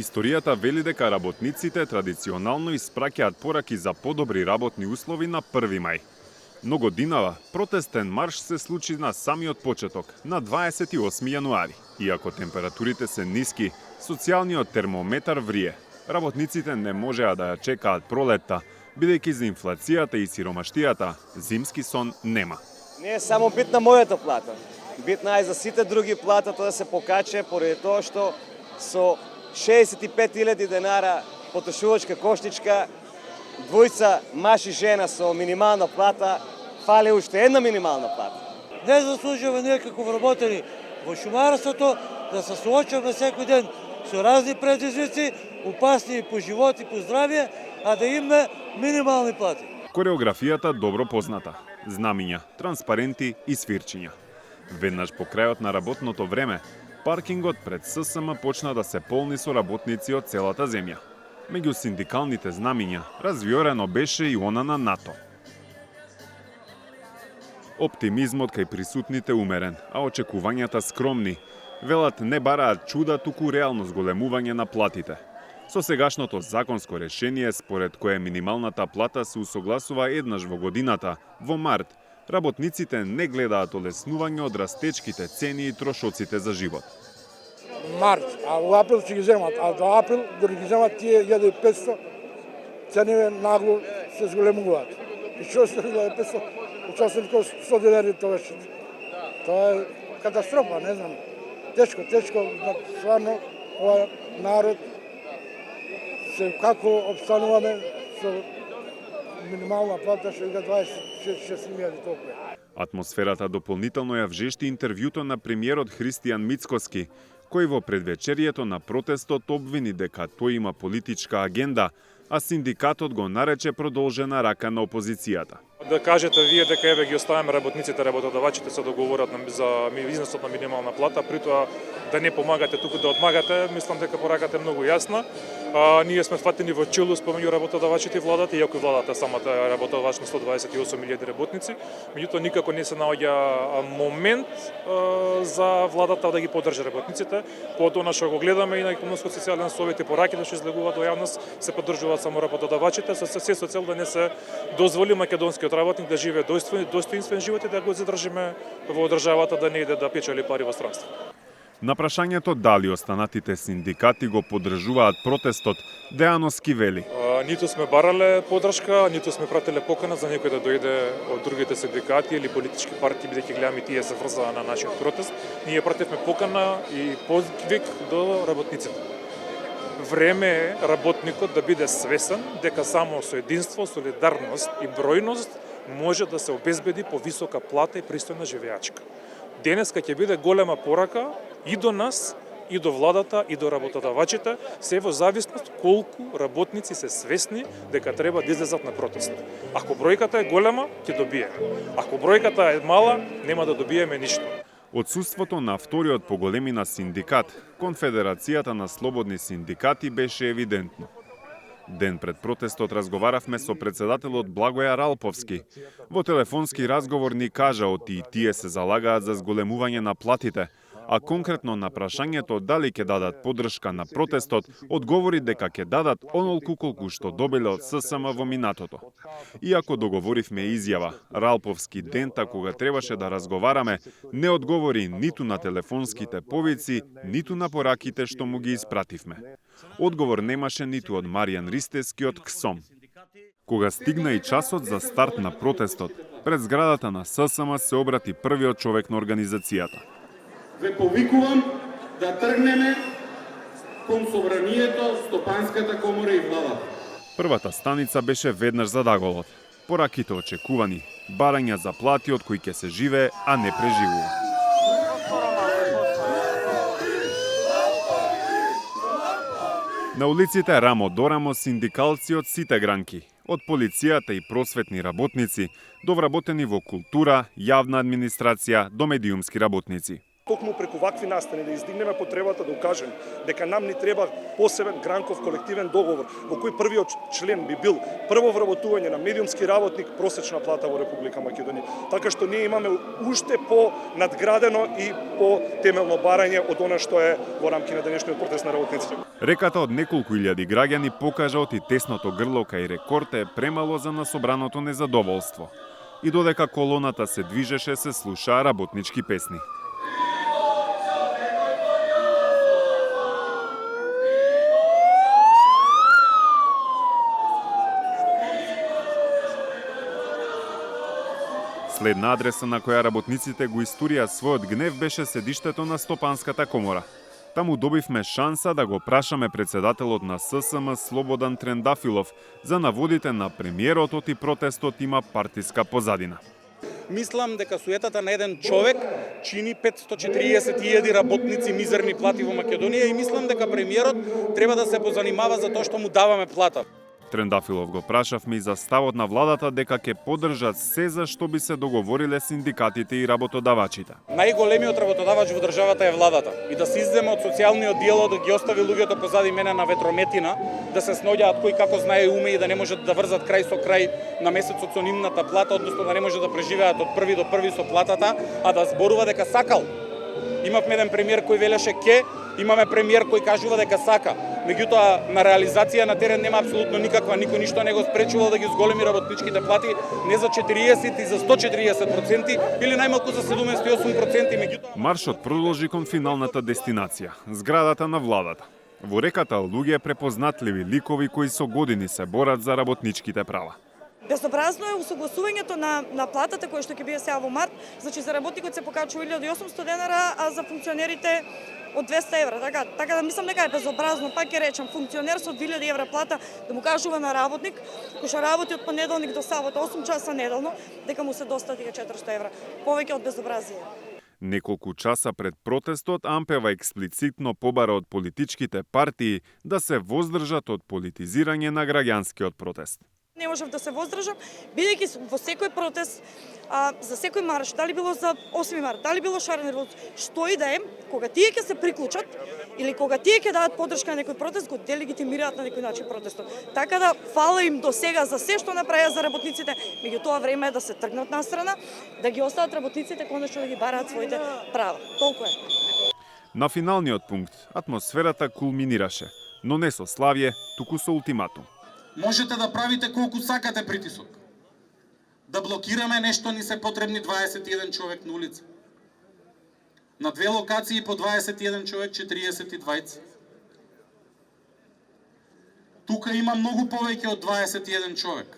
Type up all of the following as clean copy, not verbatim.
Историјата вели дека работниците традиционално испраќаат пораки за подобри работни услови на 1 мај. Но годинава протестен марш се случи на самиот почеток, на 28 јануари. Иако температурите се ниски, социјалниот термометар врие. Работниците не можеа да ја чекаат пролетта, бидејќи за инфлацијата и сиромаштијата зимски сон нема. Не е само битна мојата плата. Битна е за сите други платата да се покаче, поради тоа што со 65.000 денара потрошувачка кошничка, двојца маж и жена со минимална плата, фали уште една минимална плата. Не заслужува ние како вработени во шумарството да се соочуваме секој ден со разни предизвици, опасни и по живот и по здравје, а да имаме минимални плати. Кореографијата добро позната. Знамиња, транспаренти и свирчиња. Веднаш по крајот на работното време, паркингот пред ССМ почна да се полни со работници од целата земја. Меѓу синдикалните знамиња, развиорено беше и она на НАТО. Оптимизмот кај присутните умерен, а очекувањата скромни. Велат не бараат чуда, туку реално зголемување на платите. Со сегашното законско решение, според кое минималната плата се усогласува еднаш во годината, во март, работниците не гледаат олеснување од растечките цени и трошоците за живот. Март, а во април ќе ги земат, а до април дори ги земат тие 1500, цениве нагло се зголемуваат. И што се 1500, участник 100 денари тоа е катастрофа, не знам. Тешко, стварно, ова народ се како обстануваме со минимална плата што ига 26.000 толку. Атмосферата дополнително ја вжешти интервјуто на премиерот Христијан Мицкоски, кој во предвечерието на протестот обвини дека тој има политичка агенда, а синдикатот го нарече продолжена рака на опозицијата. Да кажете вие дека еве ги оставаме работниците, работодавачите се договорат за износот на минимална плата, притоа да не помагате, туку да одмагате, мислам дека пораката е многу јасна. Ние сме фатени во челус помеѓу работодавачите и владата, иако и владата самата работодавач на 128.000 работници, меѓутоа никако не се наоѓа момент за владата да ги поддржи работниците. По она што го гледаме и на економско-социјален совет и пораките што излегуваат во јавност, се поддржуваат само работодавачите со цел да не се дозволи македонскиот работник да живее достоинствен живот и да го задржиме во државата, да не иде да печели пари во странство. На прашањето дали останатите синдикати го поддржуваат протестот, Дејановски вели: Ниту сме барале поддршка, ниту сме прателе покана за некој да дојде од другите синдикати или политички партии, бидејќи гледаме тие се врзаа на нашиот протест. Ние пратевме покана и позвик до работниците. Време е работникот да биде свесен дека само со единство, солидарност и бројност може да се обезбеди повисока плата и пристојна живеачка. Денеска ќе биде голема порака и до нас, и до владата, и до работодавачите, се во зависност колку работници се свесни дека треба да излезат на протест. Ако бројката е голема, ќе добиеме. Ако бројката е мала, нема да добиеме ништо. Отсуството на вториот по големина синдикат, Конфедерацијата на слободни синдикати, беше евидентно. Ден пред протестот разговаравме со председателот Благоја Ралповски. Во телефонски разговор ни кажа оти и тие се залагаат за зголемување на платите, а конкретно на прашањето дали ќе дадат поддршка на протестот, одговори дека ќе дадат онолку колку што добиле од ССМ во минатото. Иако договоривме изјава, Ралповски дента кога требаше да разговараме, не одговори ниту на телефонските повици, ниту на пораките што му ги испративме. Одговор немаше ниту од Маријан Ристевски од КСОМ. Кога стигна и часот за старт на протестот, пред зградата на ССМ се обрати првиот човек на организацијата. Ве повикувам да тргнеме кон собранието, Стопанската комора и владата. Првата станица беше веднаш за Даголот. Пораките очекувани, барања за плати од кои ќе се живее, а не преживува. На улиците рамо до рамо синдикалци од сите гранки, од полицијата и просветни работници, до вработени во култура, јавна администрација, до медиумски работници. токму преку вакви настани да издигнеме потребата да укажем дека нам ни треба посебен гранков колективен договор во кој првиот член би бил прво вработување на медиумски работник просечна плата во Република Македонија. Така што ние имаме уште по надградено и по темелно барање од она што е во рамки на денешниот протест на работниците. Реката од неколку илјади граѓани покажа оти тесното грло кај рекорд е премало за насобраното незадоволство. И додека колоната се движеше, се слушаа работнички песни. Следна адреса на која работниците го истурија својот гнев беше седиштето на Стопанската комора. Таму добивме шанса да го прашаме председателот на ССМ Слободан Трендафилов за наводите на премиерот оти протестот има партиска позадина. Мислам дека суетата на еден човек чини 540.000 работници мизерни плати во Македонија и мислам дека премиерот треба да се позанимава за тоа што му даваме плата. Трендафилов го прашавме и за ставот на владата дека ќе поддржат се за што би се договориле синдикатите и работодавачите. Најголемиот работодавач во државата е владата и да се изземе од социјалниот диалог, да ги остави луѓето позади мене на ветрометина, да се сноѓаат кој како знае и уме и да не можат да врзат крај со крај на месецот со нивната плата, односно да не може да преживеат од први до први со платата, а да зборува дека сакал. Имавме еден премиер кој велеше ке, имаме премиер кој кажува дека сака. Меѓутоа, на реализација на терен нема апсолутно никаква, никој ништо не го спречувал да ги зголеми работничките плати не за 40 и за 140% или најмалку за 78%. Меѓутоа, маршот продолжи кон финалната дестинација, зградата на владата. Во реката луѓе препознатливи ликови кои со години се борат за работничките права. Безобразно е усогласувањето на платата која што ќе биде сега во март, значи за работникот се покачува 1800 денара, а за функционерите од 200 евра. Така да мислам дека е безобразно, пак ќе речам, функционер со 2000 евра плата да му кажува на работник кој што работи од понеделник до сабота 8 часа неделно, дека му се достати 400 евра. Повеќе од безобразие. Неколку часа пред протестот Ампева експлицитно побара од политичките партии да се воздржат од политизирање на граѓанскиот протест. Не можев да се воздржам, бидејќи во секој протест, за секој марш, дали било за 8 март, дали било шарена револуција, што и да е, кога тие ќе се приклучат или кога тие ќе дадат поддршка на некој протест, го делегитимираат на некој начин протестот. Така да фала им до сега за се што направија за работниците, меѓутоа време е да се тргнат настрана, да ги остават работниците конечно да ги бараат своите права. Толку е. На финалниот пункт атмосферата кулминираше, но не со славје, туку со ултиматум. Можете да правите колку сакате притисок. Да блокираме нешто ни се потребни 21 човек на улица. На две локации по 21 човек 42. Тука има многу повеќе од 21 човек.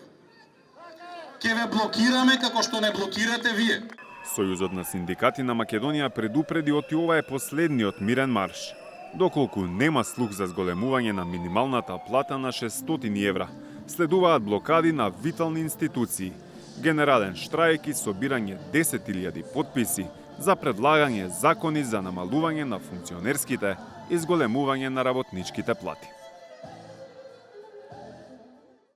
Ке ве блокираме како што не блокирате вие. Сојузот на синдикати на Македонија предупреди оти ова е последниот мирен марш. Доколку нема слух за зголемување на минималната плата на 600 евра, следуваат блокади на витални институции, генерален штрајк и собирање 10.000 потписи за предлагање закони за намалување на функционерските и зголемување на работничките плати.